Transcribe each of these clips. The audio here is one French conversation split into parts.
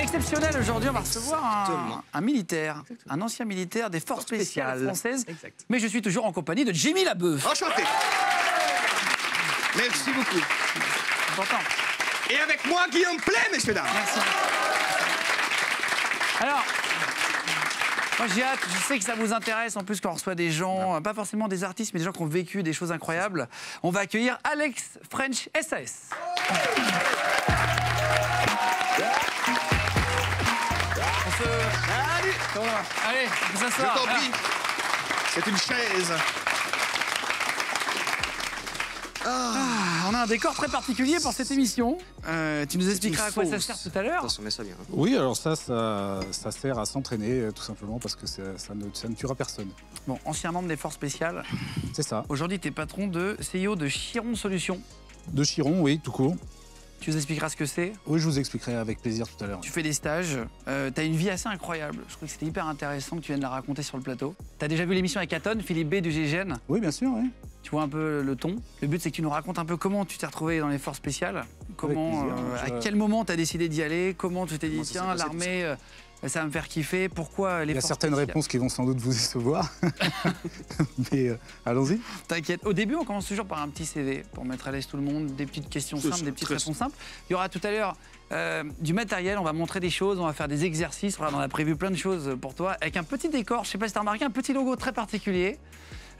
exceptionnelle aujourd'hui. On va recevoir un militaire, un ancien militaire des forces spéciales françaises. Exact. Mais je suis toujours en compagnie de Jimmy Labeuf. Enchanté. Merci beaucoup. Important. Et avec moi, Guillaume Play, messieurs, dames. Merci. Alors, moi j'ai hâte, je sais que ça vous intéresse en plus quand on reçoit des gens, pas forcément des artistes, mais des gens qui ont vécu des choses incroyables. On va accueillir Alex French SAS. Salut. Allez, on peut Je s'asseoir. t'en prie. C'est une chaise. On a un décor très particulier pour cette émission. Tu nous expliqueras à quoi ça sert tout à l'heure. Attention, mets ça bien. Oui, alors ça sert à s'entraîner, tout simplement, parce que ça ne tuera personne. Bon, ancien membre des forces spéciales. C'est ça. Aujourd'hui, tu es patron de CEO de Chiron Solutions. De Chiron, oui, tout court. Tu nous expliqueras ce que c'est. Oui, je vous expliquerai avec plaisir tout à l'heure. Tu fais des stages. Tu as une vie assez incroyable. Je trouve que c'était hyper intéressant que tu viennes la raconter sur le plateau. Tu as déjà vu l'émission avec Aton, Philippe B du GIGN. Oui, bien sûr, oui. Tu vois un peu le ton. Le but, c'est que tu nous racontes un peu comment tu t'es retrouvé dans les forces spéciales. Comment, plaisir. à quel moment tu as décidé d'y aller. Comment tu t'es dit, Comment ça s'est tiens, passé, l'armée, ça va me faire kiffer. Pourquoi les Il y a forces certaines spéciales réponses qui vont sans doute vous décevoir. Mais allons-y. T'inquiète. Au début, on commence toujours par un petit CV pour mettre à l'aise tout le monde. Des petites questions simples, des petites réponses simples. Il y aura tout à l'heure du matériel. On va montrer des choses, on va faire des exercices. Regarde, on a prévu plein de choses pour toi. Avec un petit décor, je sais pas si tu as remarqué, un petit logo très particulier.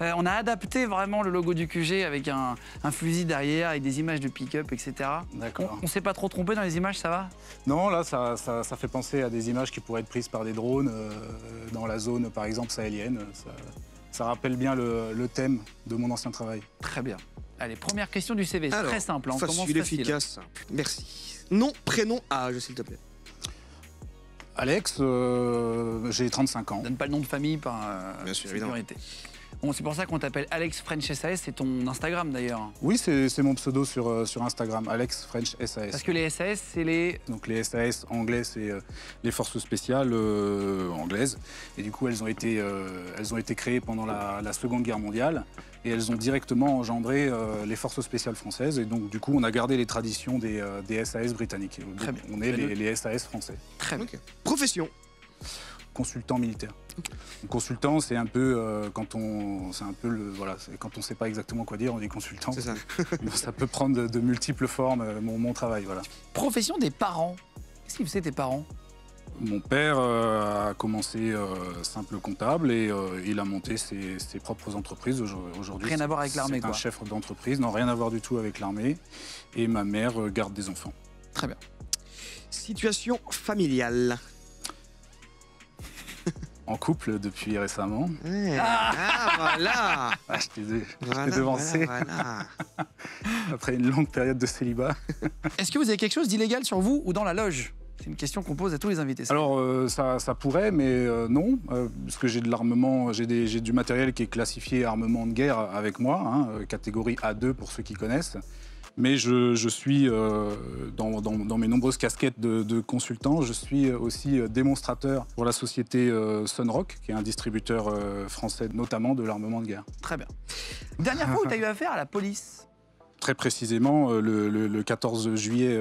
On a adapté vraiment le logo du QG avec un fusil derrière, avec des images de pick-up, etc. D'accord. On s'est pas trop trompé dans les images, ça va? Non, là, ça fait penser à des images qui pourraient être prises par des drones dans la zone, par exemple, sahélienne. Ça rappelle bien le thème de mon ancien travail. Très bien. Allez, première question du CV, c'est Alors, très simple. On commence facile, facile. efficace, simple. Merci. Nom, prénom, âge, s'il te plaît. Alex, j'ai 35 ans. Donne pas le nom de famille par Bien sûr, évidemment. sécurité. Bon, c'est pour ça qu'on t'appelle Alex French SAS, c'est ton Instagram d'ailleurs. Oui, c'est mon pseudo sur Instagram, Alex French SAS. Parce que les SAS, c'est les... Donc les SAS anglais, c'est les forces spéciales anglaises. Et du coup, elles ont été créées pendant la Seconde Guerre mondiale. Et elles ont directement engendré les forces spéciales françaises. Et donc, du coup, on a gardé les traditions des SAS britanniques. Très bien. On est les SAS français. Très bien. Ok. Profession. Consultant militaire. Donc, consultant, c'est un peu quand on sait pas exactement quoi dire, on dit consultant. C'est ça. Ça peut prendre de multiples formes, mon travail, voilà. Profession des parents. Qu'est-ce qu'ils faisaient tes parents? Mon père a commencé simple comptable et il a monté ses propres entreprises. Aujourd'hui, Rien à voir avec l'armée, c'est un quoi. chef d'entreprise, non, rien à voir du tout avec l'armée. Et ma mère garde des enfants. Très bien. Situation familiale. En couple depuis récemment. Voilà. Ah, je t'ai Voilà, devancé voilà. après une longue période de célibat. Est-ce que vous avez quelque chose d'illégal sur vous ou dans la loge? C'est une question qu'on pose à tous les invités. Alors ça pourrait, mais non, parce que j'ai de l'armement, j'ai du matériel qui est classifié armement de guerre avec moi, hein, catégorie A2 pour ceux qui connaissent. Mais je suis, dans mes nombreuses casquettes de consultant, je suis aussi démonstrateur pour la société Sunrock, qui est un distributeur français, notamment de l'armement de guerre. Très bien. Dernière fois où tu as eu affaire à la police? Très précisément, le 14 juillet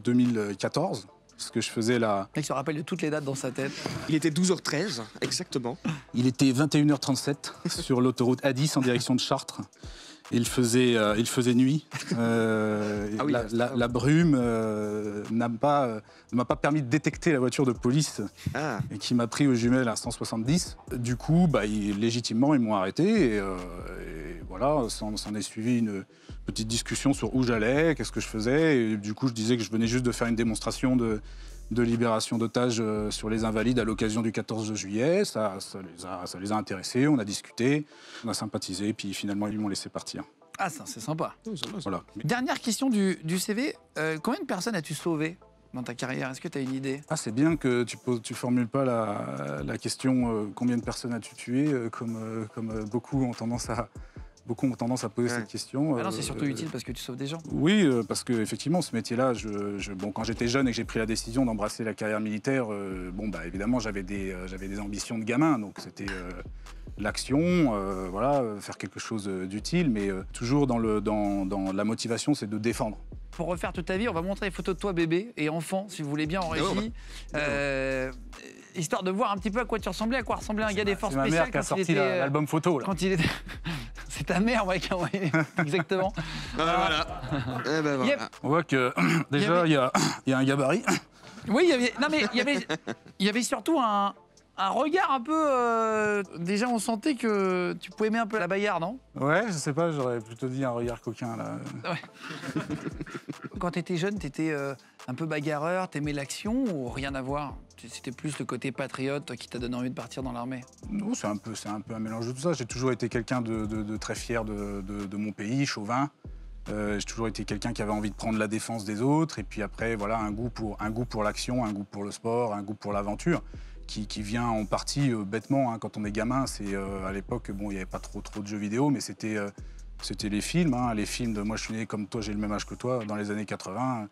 2014, parce que je faisais la... Le mec se rappelle de toutes les dates dans sa tête. Il était 12h13, exactement. Il était 21h37 sur l'autoroute A10 en direction de Chartres. Il faisait nuit. oui, La brume ne m'a pas permis de détecter la voiture de police Ah. et qui m'a pris aux jumelles à 170. Du coup, légitimement, ils m'ont arrêté. Et voilà, s'en est suivi une petite discussion sur où j'allais, qu'est-ce que je faisais. Et du coup, je disais que je venais juste de faire une démonstration de libération d'otages sur les Invalides à l'occasion du 14 juillet. Ça les a intéressés, on a discuté, on a sympathisé, puis finalement, ils m'ont laissé partir. Ah, ça, c'est sympa. Voilà. Dernière question du CV. Combien de personnes as-tu sauvé dans ta carrière? Est-ce que tu as une idée? Ah, c'est bien que tu formules pas la question combien de personnes as-tu tué, comme beaucoup ont tendance à poser cette question. Ah non, c'est surtout utile parce que tu sauves des gens. Oui, parce que effectivement, ce métier-là, quand j'étais jeune et que j'ai pris la décision d'embrasser la carrière militaire, évidemment, j'avais des ambitions de gamin, donc c'était l'action, faire quelque chose d'utile, mais toujours dans la motivation, c'est de défendre. pour refaire toute ta vie, on va montrer les photos de toi bébé et enfant, si vous voulez bien en régie. Histoire de voir un petit peu à quoi tu ressemblais, à quoi ressemblait un gars des forces spéciales. C'est ma mère qui a sorti l'album photo. Là. Quand il était... C'est ta mère, ouais, qui a envoyé. Exactement. Voilà. Voilà. On voit que déjà, il y a un gabarit. Oui, il y avait surtout un regard un peu... déjà, on sentait que tu pouvais aimer un peu la bagarre, non? Ouais, je sais pas, j'aurais plutôt dit un regard coquin, là. Ouais. Quand t'étais jeune, t'étais un peu bagarreur, t'aimais l'action ou rien à voir? C'était plus le côté patriote qui t'a donné envie de partir dans l'armée? Non, c'est un peu un mélange de tout ça. J'ai toujours été quelqu'un de très fier de mon pays, chauvin. J'ai toujours été quelqu'un qui avait envie de prendre la défense des autres. Et puis après, voilà, un goût pour l'action, un goût pour le sport, un goût pour l'aventure. Qui vient en partie bêtement, hein, quand on est gamin. C'est à l'époque, bon, il n'y avait pas trop de jeux vidéo, mais c'était les films. Hein, les films moi, je suis né comme toi, j'ai le même âge que toi, dans les années 80.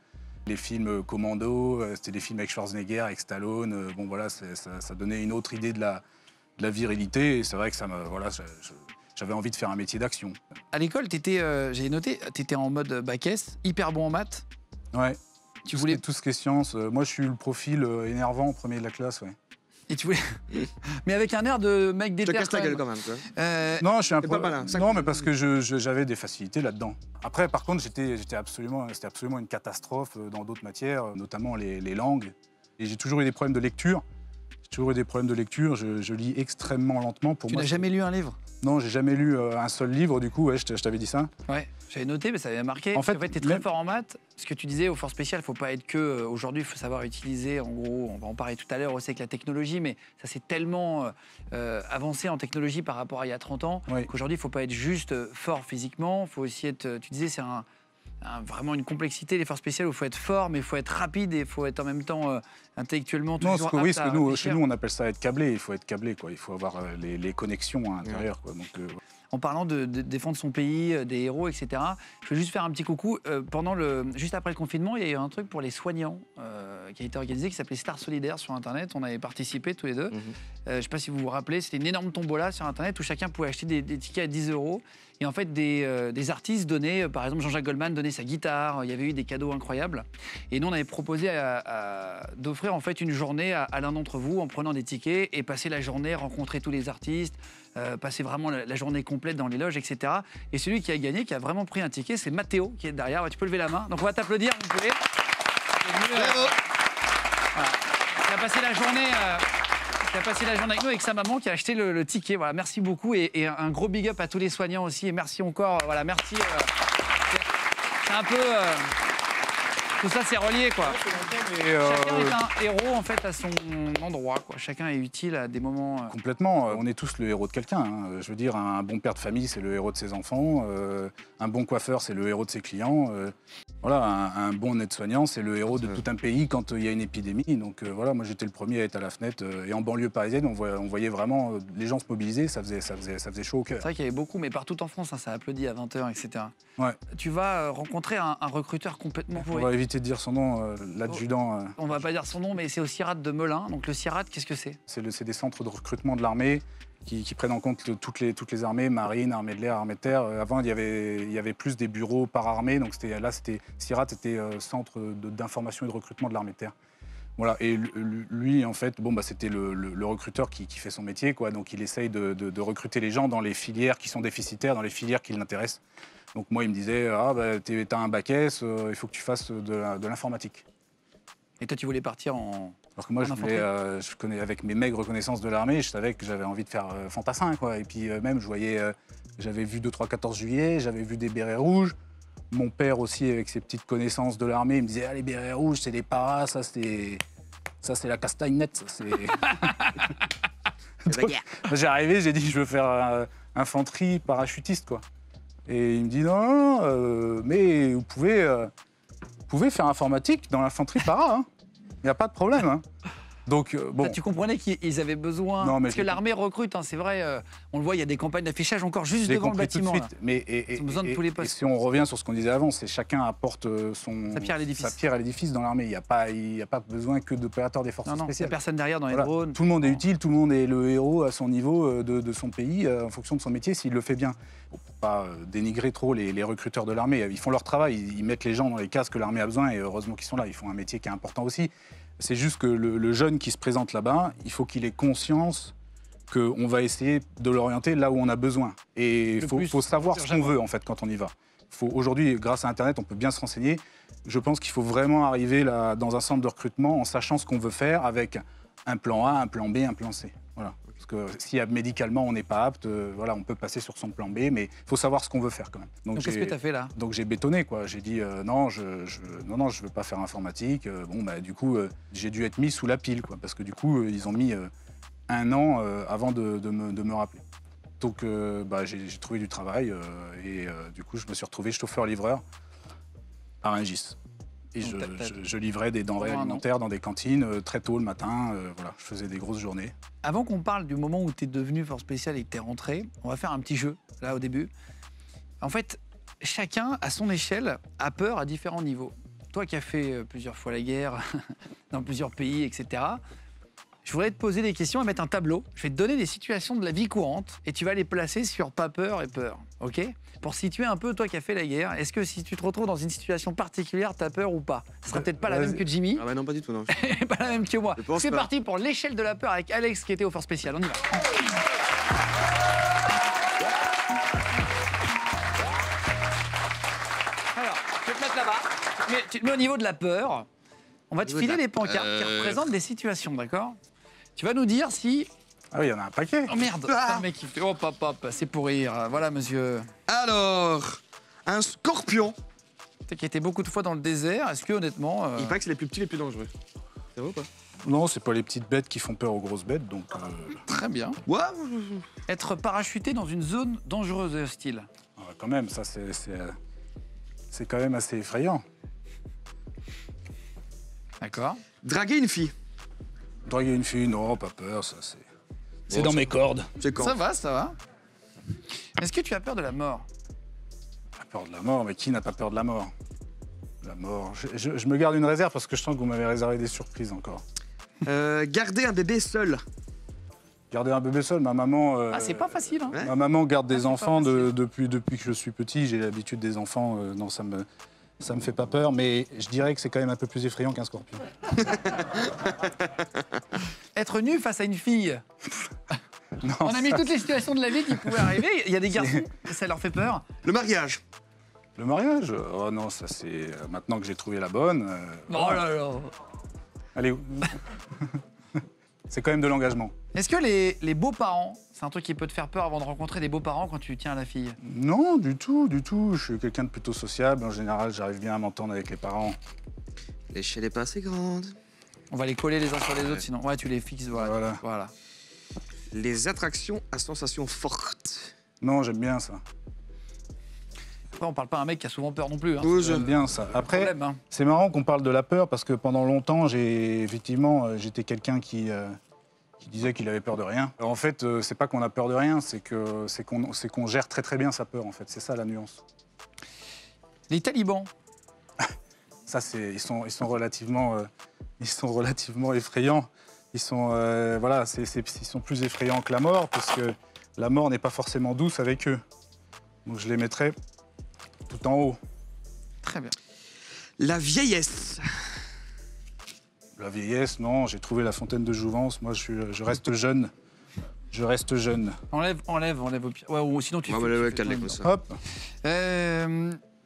Les films Commando, c'était des films avec Schwarzenegger, avec Stallone. Bon, voilà, ça donnait une autre idée de la virilité. Et c'est vrai que voilà, j'avais envie de faire un métier d'action. À l'école, j'ai noté, t'étais en mode bac S, hyper bon en maths. Ouais. Tu voulais tout ce qui est sciences. Moi, je suis le profil énervant en premier de la classe, ouais. Et tu voulais... Mais avec un air de mec déter. Tu te casses la gueule quand même, quoi. Non, je suis un peu... malin. Non, mais parce que j'avais des facilités là-dedans. Après, par contre, c'était absolument une catastrophe dans d'autres matières, notamment les langues. Et j'ai toujours eu des problèmes de lecture. Je lis extrêmement lentement. Tu n'as jamais lu un livre? Non, j'ai jamais lu un seul livre, du coup, ouais, je t'avais dit ça. Ouais, j'avais noté, mais ça avait marqué. En fait, tu es très fort en maths. Ce que tu disais, aux forces spéciales, il ne faut pas être que... Aujourd'hui, il faut savoir utiliser, en gros, on va en parler tout à l'heure aussi avec la technologie, mais ça s'est tellement avancé en technologie par rapport à il y a 30 ans, qu'aujourd'hui, il ne faut pas être juste fort physiquement, il faut aussi être... Tu disais, c'est vraiment une complexité, les forces spéciales, où il faut être fort, mais il faut être rapide et il faut être en même temps intellectuellement toujours apte à réfléchir. Chez nous, on appelle ça être câblé. Il faut être câblé, quoi. Il faut avoir les connexions à l'intérieur, quoi. Donc, En parlant de défendre son pays, des héros, etc., je veux juste faire un petit coucou. Juste après le confinement, il y a eu un truc pour les soignants qui a été organisé, qui s'appelait Star Solidaire sur Internet. On avait participé tous les deux. Je ne sais pas si vous vous rappelez, c'était une énorme tombola sur Internet où chacun pouvait acheter des tickets à 10 €. Et en fait, des artistes donnaient, par exemple, Jean-Jacques Goldman donnait sa guitare. Il y avait eu des cadeaux incroyables. Et nous, on avait proposé d'offrir en fait une journée à l'un d'entre vous en prenant des tickets et passer la journée, rencontrer tous les artistes, passer vraiment la journée complète dans les loges, etc. Et celui qui a gagné, qui a vraiment pris un ticket, c'est Mathéo qui est derrière. Tu peux lever la main. Donc on va t'applaudir, vous pouvez. Voilà. Il a passé la journée. Qui a passé la journée avec nous, avec sa maman, qui a acheté le ticket. Voilà, merci beaucoup et un gros big up à tous les soignants aussi. Et merci encore. Voilà, merci. C'est un peu... tout ça, c'est relié, quoi. Chacun est un héros, en fait, à son endroit, quoi. Chacun est utile à des moments... Complètement. On est tous le héros de quelqu'un. Hein. Je veux dire, un bon père de famille, c'est le héros de ses enfants. Un bon coiffeur, c'est le héros de ses clients. Voilà, un bon aide-soignant, c'est le héros de tout un pays quand il y a une épidémie. Donc voilà, moi j'étais le premier à être à la fenêtre. Et en banlieue parisienne, on voyait vraiment les gens se mobiliser, ça faisait chaud au cœur. C'est vrai qu'il y avait beaucoup, mais partout en France, hein, ça applaudit à 20h, etc. Ouais. Tu vas rencontrer un recruteur complètement pourri. On va éviter de dire son nom, l'adjudant. On va pas dire son nom, mais c'est au CIRAD de Melun. Donc le CIRAD, qu'est-ce que c'est? C'est des centres de recrutement de l'armée qui prennent en compte toutes les armées, marine, armée de l'air, armée de terre. Avant, il y avait plus des bureaux par armée, donc CIRAD, c'était centre d'information et de recrutement de l'armée de terre. Voilà, et lui, en fait, c'était le recruteur qui fait son métier, quoi. Donc il essaye de recruter les gens dans les filières qui sont déficitaires, dans les filières qui l'intéressent. Donc moi, il me disait, t'as un bac S, il faut que tu fasses de l'informatique. Et toi, tu voulais partir en... Parce que moi, je connais avec mes maigres connaissances de l'armée, je savais que j'avais envie de faire fantassin, quoi. Et puis même, j'avais vu 2, 3, 14 juillet, j'avais vu des bérets rouges. Mon père aussi, avec ses petites connaissances de l'armée, il me disait, les bérets rouges, c'est des paras, ça c'est la castagnette, ça c'est... J'ai arrivé, j'ai dit, je veux faire infanterie parachutiste, quoi. Et il me dit, non, mais vous pouvez faire informatique dans l'infanterie para, hein. Il n'y a pas de problème. Hein. Donc, bon. Là, tu comprenais qu'ils avaient besoin. Non, mais parce que l'armée recrute, hein, c'est vrai. On le voit, il y a des campagnes d'affichage encore juste devant le bâtiment. Tout de suite. Mais, Ils ont besoin de tous les postes. Et si on revient sur ce qu'on disait avant, c'est chacun apporte sa pierre à l'édifice dans l'armée. Il n'y a pas besoin que d'opérateurs des forces spéciales. Il n'y a personne derrière dans les drones. Tout le monde est utile, tout le monde est le héros à son niveau de son pays, en fonction de son métier, s'il le fait bien. Pour pas dénigrer trop les recruteurs de l'armée. Ils font leur travail, ils mettent les gens dans les cases que l'armée a besoin et heureusement qu'ils sont là. Ils font un métier qui est important aussi. C'est juste que le jeune qui se présente là-bas, il faut qu'il ait conscience qu'on va essayer de l'orienter là où on a besoin. Et il faut savoir ce qu'on veut en fait quand on y va. Aujourd'hui, grâce à Internet, on peut bien se renseigner. Je pense qu'il faut vraiment arriver là, dans un centre de recrutement en sachant ce qu'on veut faire avec un plan A, un plan B, un plan C. Voilà. Parce que si médicalement on n'est pas apte, voilà, on peut passer sur son plan B, mais il faut savoir ce qu'on veut faire quand même. Donc qu'est-ce que tu as fait là? Donc j'ai bétonné, quoi. J'ai dit non, je veux pas faire informatique. Du coup, j'ai dû être mis sous la pile, quoi, parce que du coup, ils ont mis 1 an avant de me rappeler. Donc j'ai trouvé du travail et du coup, je me suis retrouvé chauffeur-livreur à Rungis. Et je livrais des denrées alimentaires dans des cantines très tôt le matin. Voilà, je faisais des grosses journées. Avant qu'on parle du moment où tu es devenu force spéciale et que tu es rentré, on va faire un petit jeu, là, au début. En fait, chacun, à son échelle, a peur à différents niveaux. Toi qui as fait plusieurs fois la guerre, dans plusieurs pays, etc., je voudrais te poser des questions et mettre un tableau. Je vais te donner des situations de la vie courante et tu vas les placer sur pas peur et peur, ok? Pour situer un peu, toi qui as fait la guerre, est-ce que si tu te retrouves dans une situation particulière, tu as peur ou pas? Ce sera peut-être pas la même que Jimmy. Ah bah non, pas du tout, non. Pas la même que moi. C'est parti pour l'échelle de la peur avec Alex qui était au force spécial. On y va. Alors, je vais te mettre là-bas. Mais tu te mets au niveau de la peur. On va te filer des pancartes qui représentent des situations, d'accord? Tu vas nous dire si... Ah oui, il y en a un paquet. Oh merde, un mec qui fait... Oh pop, c'est pour rire. Voilà, monsieur. Alors, un scorpion. T'as qui été beaucoup de fois dans le désert. Est-ce que, honnêtement... Il paraît que c'est les plus petits, les plus dangereux. C'est vrai ou pas? Non, c'est pas les petites bêtes qui font peur aux grosses bêtes, donc... Très bien. Ouais. Être parachuté dans une zone dangereuse et hostile. Ah, quand même, ça, c'est quand même assez effrayant. D'accord. Draguer une fille. Draguer une fille, non, pas peur, ça c'est... C'est dans mes cordes. C'est quand? Ça va, ça va. Est-ce que tu as peur de la mort? Pas peur de la mort, mais qui n'a pas peur de la mort? La mort... Je me garde une réserve parce que je sens que vous m'avez réservé des surprises encore. Garder un bébé seul. Garder un bébé seul, ma maman... c'est pas facile, hein. Ouais. Ma maman garde des enfants depuis que je suis petit, j'ai l'habitude des enfants, non, ça me fait pas peur, mais je dirais que c'est quand même un peu plus effrayant qu'un scorpion. Être nu face à une fille. Non, On a mis toutes les situations de la vie qui pouvaient arriver. Il y a des garçons, ça leur fait peur. Le mariage. Le mariage? Oh non, ça c'est... Maintenant que j'ai trouvé la bonne... Oh là là. Allez, c'est quand même de l'engagement. Est-ce que les beaux-parents, c'est un truc qui peut te faire peur avant de rencontrer des beaux-parents quand tu tiens à la fille? Non, du tout, du tout. Je suis quelqu'un de plutôt sociable. En général, j'arrive bien à m'entendre avec les parents. L'échelle est pas assez grande. On va les coller les uns sur les autres, sinon... Ouais, tu les fixes, voilà. Les attractions à sensations fortes. Non, j'aime bien ça. Après, on parle pas à un mec qui a souvent peur non plus. Hein. Oui, j'aime bien ça. Après, problème, hein. C'est marrant qu'on parle de la peur parce que pendant longtemps, j'étais quelqu'un qui disait qu'il avait peur de rien. Alors, en fait, c'est pas qu'on a peur de rien, c'est qu'on gère très très bien sa peur, en fait. C'est ça la nuance. Les talibans. Ça, ils sont relativement effrayants. Ils sont plus effrayants que la mort parce que la mort n'est pas forcément douce avec eux. Donc je les mettrais tout en haut. Très bien. La vieillesse. La vieillesse, non, j'ai trouvé la fontaine de jouvence. Moi, je reste jeune. Je reste jeune. Enlève au pire. Ouais, ou sinon tu Ouais, calme comme ça. Hop.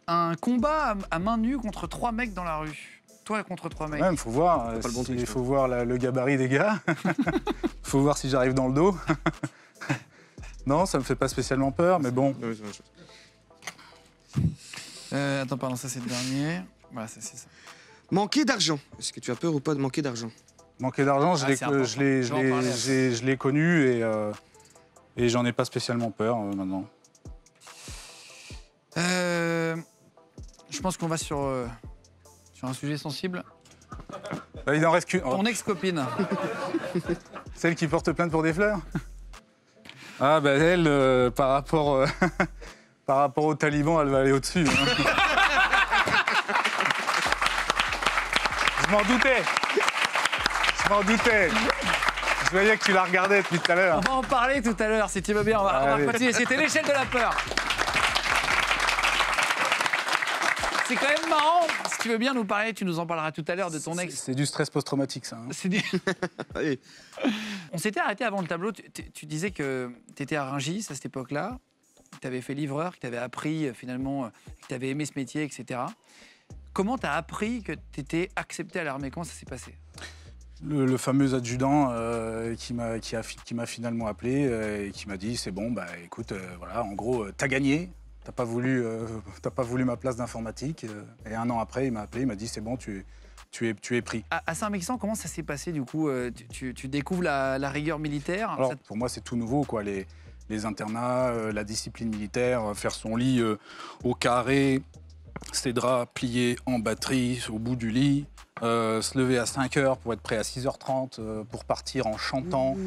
Un combat à main nue contre 3 mecs dans la rue. Toi contre 3 mecs. Ouais, il faut voir. Il faut voir le gabarit des gars. Il faut voir si j'arrive dans le dos. Non, ça me fait pas spécialement peur, mais bon. Attends, pardon, ça c'est le dernier. Voilà, c'est ça. Manquer d'argent. Est-ce que tu as peur ou pas de manquer d'argent? Manquer d'argent, je l'ai connu et j'en ai pas spécialement peur maintenant. Je pense qu'on va sur un sujet sensible. Il n'en reste qu'une. Ton ex-copine. Celle qui porte plainte pour des fleurs? Ah, bah elle, par rapport aux talibans, elle va aller au-dessus. Hein. Je m'en doutais. Je voyais que tu la regardais depuis tout à l'heure. On va en parler tout à l'heure, si tu veux bien. On va continuer. C'était l'échelle de la peur. C'est quand même marrant. Si tu veux bien nous parler, tu nous en parleras tout à l'heure de ton ex. C'est du stress post-traumatique, ça. Hein. Allez. On s'était arrêté avant le tableau. Tu disais que tu étais à Rungis à cette époque-là, que tu avais fait livreur, que tu avais appris finalement, que tu avais aimé ce métier, etc. Comment tu as appris que tu étais accepté à l'armée? Comment ça s'est passé? Le fameux adjudant qui m'a finalement appelé et qui m'a dit c'est bon, bah écoute, voilà, en gros, t'as gagné, t'as pas voulu ma place d'informatique. Et un an après, il m'a appelé, il m'a dit c'est bon, tu es pris. À Saint-Mexan, comment ça s'est passé du coup? Tu découvres la rigueur militaire? Alors, pour moi, c'est tout nouveau, quoi. Les internats, la discipline militaire, faire son lit au carré, ses draps pliés en batterie au bout du lit, se lever à 5 h pour être prêt à 6 h 30, pour partir en chantant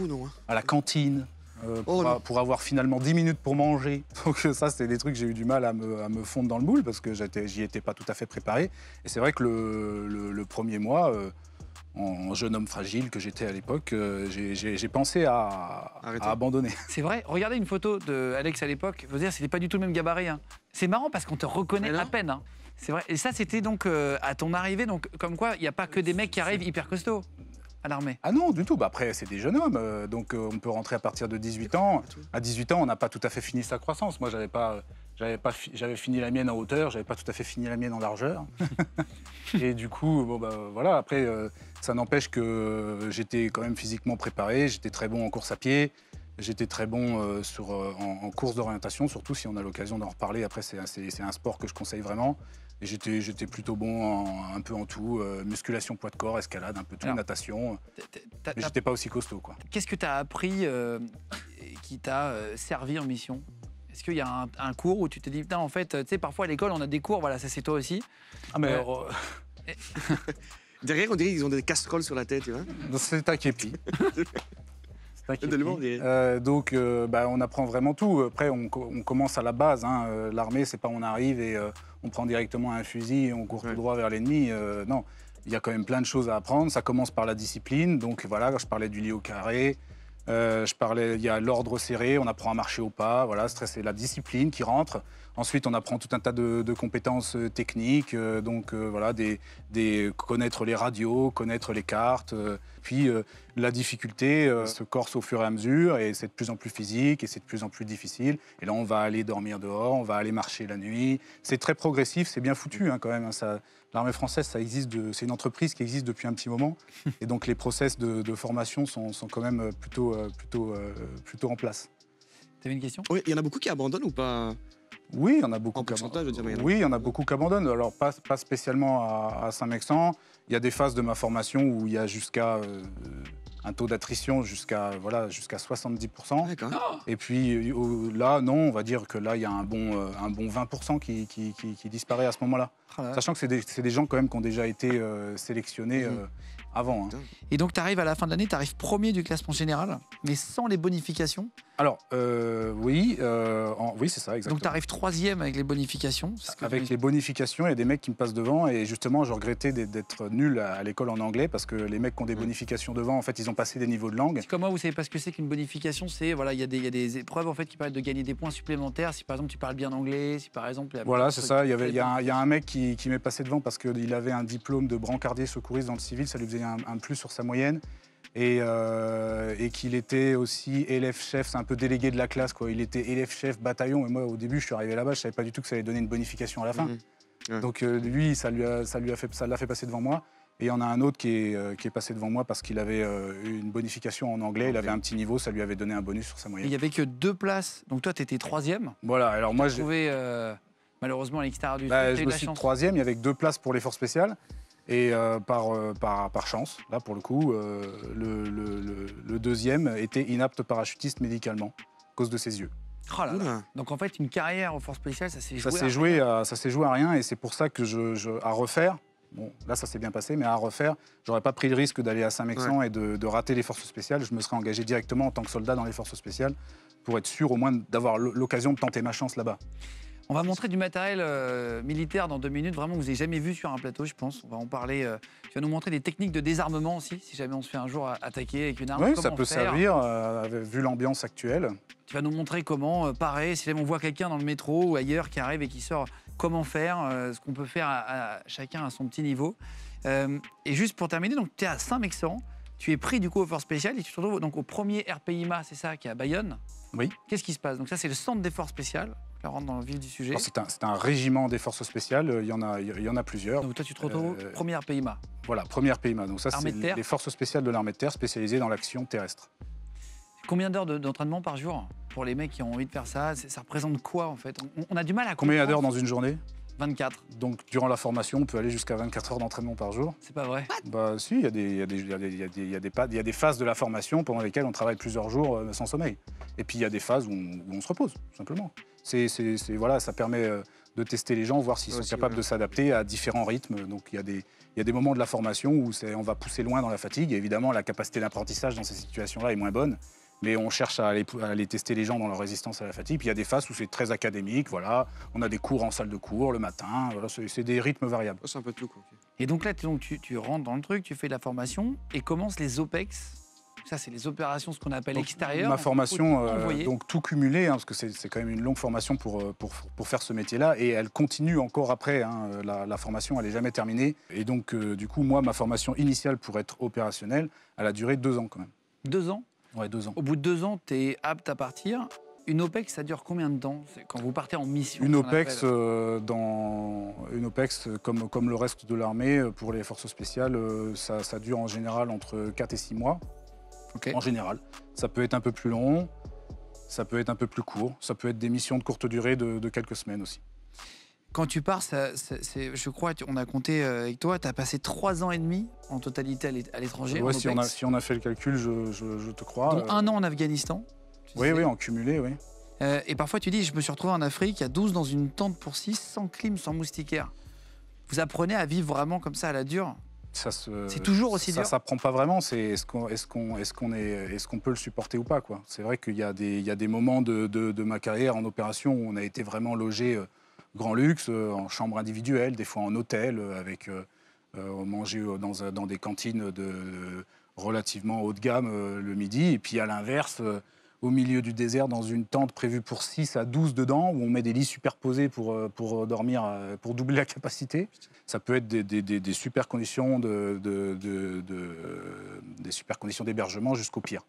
à la cantine, pour avoir finalement 10 minutes pour manger. Donc ça, c'est des trucs que j'ai eu du mal à me fondre dans le moule parce que j'y étais pas tout à fait préparé. Et c'est vrai que le premier mois, en jeune homme fragile que j'étais à l'époque, j'ai pensé à abandonner. C'est vrai, regardez une photo d'Alex à l'époque, vous dire, c'était pas du tout le même gabarit. Hein. C'est marrant parce qu'on te reconnaît à peine. Hein. C'est vrai. Et ça, c'était donc à ton arrivée, donc comme quoi, il n'y a pas que des mecs qui arrivent hyper costauds à l'armée. Ah non, du tout. Bah après, c'est des jeunes hommes, donc on peut rentrer à partir de 18 ans. À 18 ans, on n'a pas tout à fait fini sa croissance. Moi, j'avais fini la mienne en hauteur, j'avais pas tout à fait fini la mienne en largeur. Et du coup, bon bah voilà. Après, ça n'empêche que j'étais quand même physiquement préparé. J'étais très bon en course à pied. J'étais très bon en course d'orientation, surtout si on a l'occasion d'en reparler. Après, c'est un sport que je conseille vraiment. Et j'étais plutôt bon un peu en tout, musculation, poids de corps, escalade, un peu tout, alors, natation. Mais j'étais pas aussi costaud, quoi. Qu'est-ce que tu as appris qui t'a servi en mission? Est-ce qu'il y a un cours où tu te dis, putain, en fait, tu sais, parfois à l'école, on a des cours, voilà, ça c'est toi aussi. Ah, mais derrière, on dirait qu'ils ont des casseroles sur la tête, tu vois. C'est un képi. Donc, on apprend vraiment tout. Après, on commence à la base. Hein. L'armée, c'est pas on arrive et on prend directement un fusil et on court tout droit vers l'ennemi. Non, il y a quand même plein de choses à apprendre. Ça commence par la discipline. Donc voilà, je parlais du lit au carré. Il y a l'ordre serré, on apprend à marcher au pas. Voilà, c'est la discipline qui rentre. Ensuite, on apprend tout un tas de compétences techniques, voilà, connaître les radios, connaître les cartes. Puis la difficulté se corse au fur et à mesure et c'est de plus en plus physique et c'est de plus en plus difficile. Et là, on va aller dormir dehors, on va aller marcher la nuit. C'est très progressif, c'est bien foutu quand même. Hein, l'armée française, c'est une entreprise qui existe depuis un petit moment. Et donc les process de formation sont quand même plutôt en place. Tu avais une question? Oui, il y en a beaucoup qui abandonnent ou pas? Oui, il y en a beaucoup qui abandonnent. Oui, il y en a beaucoup qui abandonnent. Alors, pas spécialement à Saint-Mexan. Il y a des phases de ma formation où il y a jusqu'à un taux d'attrition jusqu'à 70%. D'accord. Et puis là, non, on va dire que là, il y a un bon 20% qui disparaît à ce moment-là. Sachant que c'est des gens quand même qui ont déjà été sélectionnés avant. Hein. Et donc, tu arrives à la fin de l'année, tu arrives premier du classement général, mais sans les bonifications. Alors, oui, c'est ça, exactement. Donc, tu arrives troisième avec les bonifications. Avec les bonifications, il y a des mecs qui me passent devant et justement, je regrettais d'être nul à l'école en anglais parce que les mecs qui ont des bonifications devant, en fait, ils ont passé des niveaux de langue. Comme moi, vous savez pas ce que c'est qu'une bonification, c'est voilà, il y a des épreuves en fait qui permettent de gagner des points supplémentaires. Si par exemple tu parles bien anglais, si par exemple. Voilà, c'est ça. Il y a un mec qui m'est passé devant parce qu'il avait un diplôme de brancardier secouriste dans le civil, ça lui faisait un plus sur sa moyenne. Et qu'il était aussi élève-chef, c'est un peu délégué de la classe, quoi. Il était élève-chef bataillon, et moi, au début, je suis arrivé là-bas, je savais pas du tout que ça allait donner une bonification à la fin. Donc lui, ça l'a fait passer devant moi. Et il y en a un autre qui est passé devant moi parce qu'il avait une bonification en anglais, il avait un petit niveau, ça lui avait donné un bonus sur sa moyenne. Il n'y avait que 2 places, donc toi, tu étais troisième. Voilà, alors moi, j'ai trouvé malheureusement à l'extérieur du je me suis troisième, il y avait que 2 places pour les forces spéciales. Et par chance, là pour le coup, le deuxième était inapte parachutiste médicalement, à cause de ses yeux. Oh là là. Donc en fait, une carrière aux forces spéciales, ça s'est joué à rien. Ça s'est joué à rien et c'est pour ça que à refaire, Bon, là, ça s'est bien passé, mais à refaire, j'aurais pas pris le risque d'aller à Saint-Mexan et de rater les forces spéciales. Je me serais engagé directement en tant que soldat dans les forces spéciales pour être sûr au moins d'avoir l'occasion de tenter ma chance là-bas. On va montrer du matériel militaire dans 2 minutes, vraiment que vous n'avez jamais vu sur un plateau, je pense. On va en parler. Tu vas nous montrer des techniques de désarmement aussi, si jamais on se fait un jour attaquer avec une arme. Oui, comment ça peut faire. servir, vu l'ambiance actuelle. Tu vas nous montrer comment parer, si jamais on voit quelqu'un dans le métro ou ailleurs qui arrive et qui sort, comment faire, ce qu'on peut faire à chacun à son petit niveau. Et juste pour terminer, donc tu es à Saint-Mexan, tu es pris du coup aux forces spéciales et tu te retrouves donc au premier RPIMA, c'est ça, qui est à Bayonne. Oui. Qu'est-ce qui se passe? Donc ça, c'est le centre des forces spéciales. Là, on rentre dans le vif du sujet. C'est un régiment des forces spéciales, il y en a plusieurs. Donc toi, tu te retrouves au premier RPIMA. Voilà, premier RPIMA. Donc ça, c'est Armée de terre. les forces spéciales de l'armée de terre spécialisées dans l'action terrestre. Combien d'heures d'entraînement par jour pour les mecs qui ont envie de faire ça? Ça représente quoi en fait? On a du mal à comprendre. Combien d'heures dans une journée? 24. Donc durant la formation, on peut aller jusqu'à 24 heures d'entraînement par jour. C'est pas vrai? Bah si, il y a des phases de la formation pendant lesquelles on travaille plusieurs jours sans sommeil. Et puis il y a des phases où on se repose, tout simplement. Voilà, ça permet de tester les gens, voir s'ils sont capables de s'adapter à différents rythmes. Donc il y a des moments de la formation où on va pousser loin dans la fatigue. Et évidemment, la capacité d'apprentissage dans ces situations-là est moins bonne. Mais on cherche à aller tester les gens dans leur résistance à la fatigue. Puis il y a des phases où c'est très académique. Voilà. On a des cours en salle de cours le matin. Voilà, c'est des rythmes variables. C'est un peu de tout, quoi. Et donc là, tu rentres dans le truc, tu fais de la formation et commencent les OPEX. Ça, c'est les opérations, ce qu'on appelle extérieures. Ma formation, donc tout cumulé, parce que c'est quand même une longue formation pour faire ce métier-là. Et elle continue encore après. La formation, elle n'est jamais terminée. Et donc, du coup, moi, ma formation initiale pour être opérationnelle, elle a duré 2 ans quand même. 2 ans? Ouais, 2 ans. Au bout de 2 ans, tu es apte à partir. Une OPEX, ça dure combien de temps? C'est quand vous partez en mission? Une OPEX, comme le reste de l'armée, pour les forces spéciales, ça dure en général entre 4 et 6 mois. Okay. En général. Ça peut être un peu plus long, ça peut être un peu plus court, ça peut être des missions de courte durée de quelques semaines aussi. Quand tu pars, je crois, on a compté avec toi, tu as passé 3 ans et demi en totalité à l'étranger. Ouais, si on a fait le calcul, je te crois. Donc 1 an en Afghanistan. Oui, en cumulé, oui. Et parfois tu dis, je me suis retrouvé en Afrique, à 12 dans une tente pour 6, sans clim, sans moustiquaire. Vous apprenez à vivre vraiment comme ça à la dure? C'est toujours aussi dur. Ça s'apprend pas vraiment. Est-ce qu'on peut le supporter ou pas, quoi. C'est vrai qu'il y a des moments de ma carrière en opération où on a été vraiment logé grand luxe, en chambre individuelle, des fois en hôtel, avec manger dans des cantines relativement haut de gamme le midi. Et puis à l'inverse, au milieu du désert, dans une tente prévue pour 6 à 12 dedans, où on met des lits superposés pour dormir, pour doubler la capacité. Ça peut être des super conditions des super conditions d'hébergement jusqu'au pire.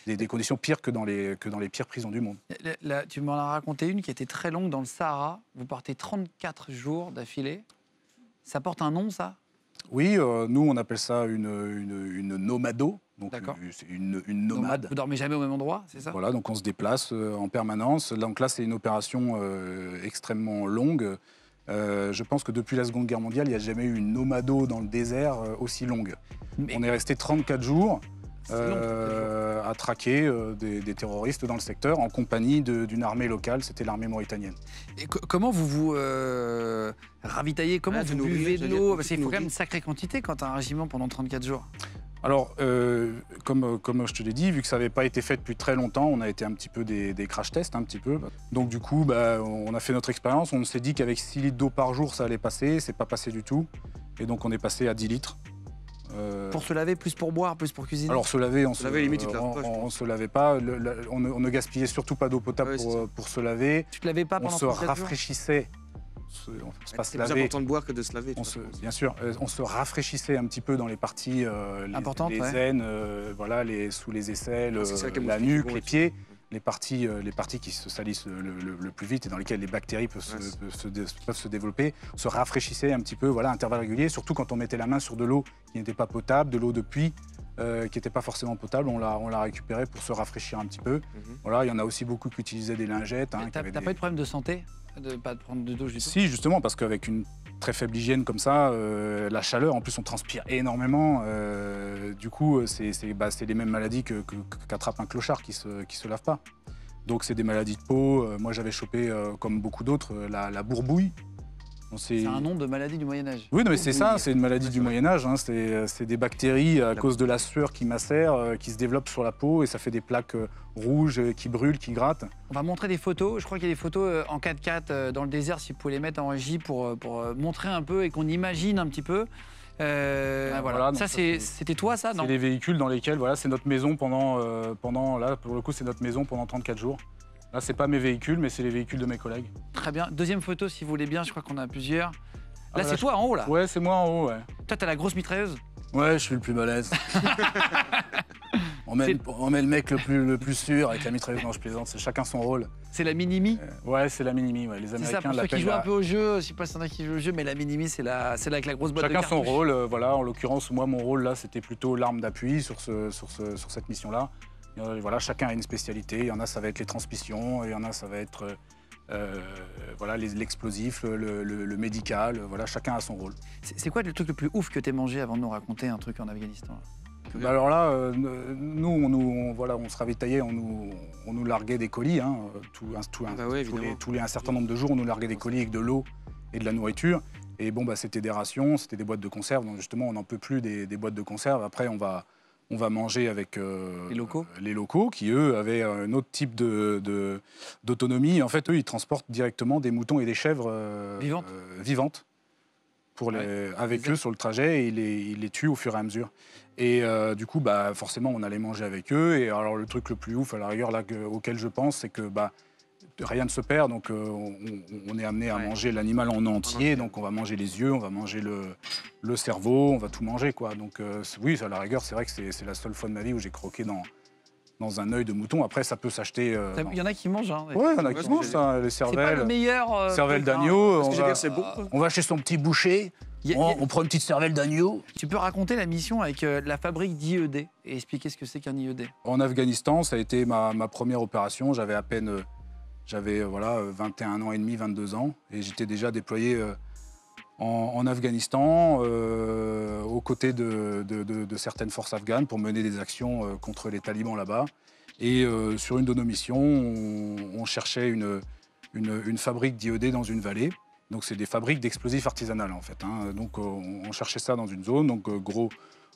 Des conditions pires que dans les pires prisons du monde. Là, tu m'en as raconté une qui était très longue dans le Sahara. Vous partez 34 jours d'affilée. Ça porte un nom, ça? Oui, nous on appelle ça une nomado. Donc c'est une nomade. Vous dormez jamais au même endroit, c'est ça? Voilà, donc on se déplace en permanence. Donc là, c'est une opération extrêmement longue. Je pense que depuis la Seconde Guerre mondiale, il n'y a jamais eu une nomado dans le désert aussi longue. On est resté 34 jours à traquer des terroristes dans le secteur en compagnie d'une armée locale, c'était l'armée mauritanienne. Et comment vous vous ravitaillez? Comment vous buvez de l'eau? Parce qu'il faut quand même une sacrée quantité quand tu as un régiment pendant 34 jours. Alors, comme je te l'ai dit, vu que ça n'avait pas été fait depuis très longtemps, on a été un petit peu des crash tests, un petit peu. Donc du coup, on a fait notre expérience. On s'est dit qu'avec 6 litres d'eau par jour, ça allait passer. C'est pas passé du tout. Et donc on est passé à 10 litres. Pour se laver, plus pour boire, plus pour cuisiner? Alors se laver, on se lavait pas. On ne gaspillait surtout pas d'eau potable pour se laver. Tu te lavais pas pendant 34 jours? On se rafraîchissait. C'est plus important de boire que de se laver. Bien sûr, on se rafraîchissait un petit peu dans les parties, les aines, voilà, sous les aisselles, la nuque, les pieds. Les parties qui se salissent le plus vite et dans lesquelles les bactéries peuvent se développer, se rafraîchissaient un petit peu, voilà, à intervalles réguliers, surtout quand on mettait la main sur de l'eau qui n'était pas potable, de l'eau de pluie qui n'était pas forcément potable, on l'a récupérée pour se rafraîchir un petit peu. Voilà, il y en a aussi beaucoup qui utilisaient des lingettes. T'as pas eu de problème de santé de ne pas prendre de douche du tout? Si, justement, parce qu'avec une très faible hygiène comme ça, la chaleur, en plus on transpire énormément, du coup c'est les mêmes maladies qu'attrape un clochard qui se lave pas. Donc c'est des maladies de peau. Moi j'avais chopé, comme beaucoup d'autres, la bourbouille. C'est un nom de maladie du Moyen-Âge. Oui, non, mais c'est ça, c'est une maladie du Moyen-Âge. Hein. C'est des bactéries à cause de la sueur qui macère, qui se développent sur la peau et ça fait des plaques rouges qui brûlent, qui grattent. On va montrer des photos. Je crois qu'il y a des photos en 4x4 dans le désert, si vous pouvez les mettre en régie pour montrer un peu et qu'on imagine un petit peu. Voilà. Ça, c'était toi, ça, non? C'est les véhicules dans lesquels, voilà, c'est notre maison pendant, là, pour le coup, c'est notre maison pendant 34 jours. Là, c'est pas mes véhicules, mais c'est les véhicules de mes collègues. Très bien. Deuxième photo, si vous voulez bien, je crois qu'on a plusieurs. Là, c'est toi en haut, là? Ouais, c'est moi en haut, ouais. Toi, t'as la grosse mitrailleuse? Ouais, je suis le plus balèze. on met le mec le plus sûr avec la mitrailleuse. Non, je plaisante, c'est chacun son rôle. C'est la Minimi? Ouais, c'est la Minimi, ouais. Les Américains l'appellent. C'est ça, pour ceux qui jouent un peu au jeu, je sais pas s'il y en a qui jouent au jeu, mais la Minimi, c'est avec la grosse boîte de cartouches. Chacun son rôle, voilà. En l'occurrence, moi, mon rôle, là, c'était plutôt l'arme d'appui sur cette mission-là. Voilà, chacun a une spécialité. Il y en a, ça va être les transmissions. Il y en a, ça va être voilà, l'explosif, le médical. Voilà, chacun a son rôle. C'est quoi le truc le plus ouf que tu as mangé avant de nous raconter un truc en Afghanistan? Bah alors là, nous, on se ravitaillait, on nous larguait des colis. Hein, tous les un certain nombre de jours, on nous larguait des colis avec de l'eau et de la nourriture. Et bon, bah, c'était des rations, c'était des boîtes de conserve. Donc justement, on n'en peut plus des boîtes de conserve. Après, on va manger avec les locaux qui, eux, avaient un autre type d'autonomie. En fait, eux, ils transportent directement des moutons et des chèvres vivantes avec eux sur le trajet et ils les tuent au fur et à mesure. Et du coup, bah, forcément, on allait manger avec eux. Et alors, le truc le plus ouf, à la rigueur, là, auquel je pense, c'est que bah, rien ne se perd. Donc, on est amené à manger l'animal en entier. Donc, on va manger les yeux, on va manger le cerveau, on va tout manger, quoi. Donc, oui, à la rigueur, c'est vrai que c'est la seule fois de ma vie où j'ai croqué dans un œil de mouton. Après, ça peut s'acheter. Il y en a qui mangent. Hein, ouais, il y en a qui mangent, ça, les cervelles. C'est pas le meilleur. Cervelle d'agneau. On va chez son petit boucher. On prend une petite cervelle d'agneau. Tu peux raconter la mission avec la fabrique d'IED et expliquer ce que c'est qu'un IED? En Afghanistan, ça a été ma première opération. J'avais à peine 21 ans et demi, 22 ans. Et j'étais déjà déployé en Afghanistan aux côtés de certaines forces afghanes pour mener des actions contre les talibans là-bas. Et sur une de nos missions, on cherchait une fabrique d'IED dans une vallée. Donc, c'est des fabriques d'explosifs artisanales, en fait. Hein. Donc, on cherchait ça dans une zone, donc